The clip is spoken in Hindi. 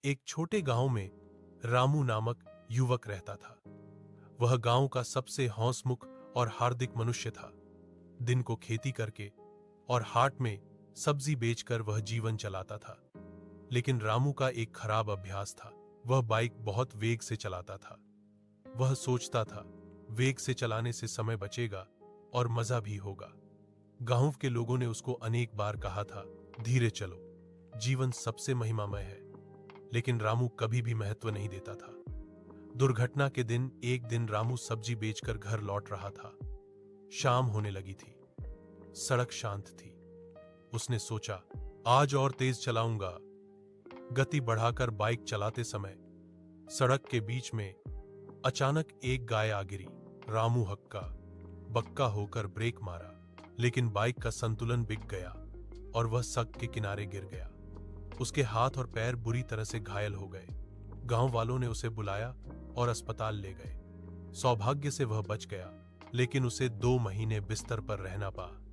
एक छोटे गांव में रामू नामक युवक रहता था। वह गांव का सबसे हंसमुख और हार्दिक मनुष्य था। दिन को खेती करके और हाट में सब्जी बेचकर वह जीवन चलाता था। लेकिन रामू का एक खराब अभ्यास था। वह बाइक बहुत वेग से चलाता था। वह सोचता था, वेग से चलाने से समय बचेगा और मजा भी होगा। गांव के लोगों ने उसको अनेक बार कहा था, धीरे चलो, जीवन सबसे महिमामय है। लेकिन रामू कभी भी महत्व नहीं देता था। दुर्घटना के दिन एक दिन रामू सब्जी बेचकर घर लौट रहा था। शाम होने लगी थी। सड़क शांत थी। उसने सोचा, आज और तेज चलाऊंगा। गति बढ़ाकर बाइक चलाते समय सड़क के बीच में अचानक एक गाय आ गिरी। रामू हक्का बक्का होकर ब्रेक मारा, लेकिन बाइक का संतुलन बिगड़ गया और वह सड़क के किनारे गिर गया। उसके हाथ और पैर बुरी तरह से घायल हो गए। गांव वालों ने उसे बुलाया और अस्पताल ले गए। सौभाग्य से वह बच गया, लेकिन उसे 2 महीने बिस्तर पर रहना पड़ा।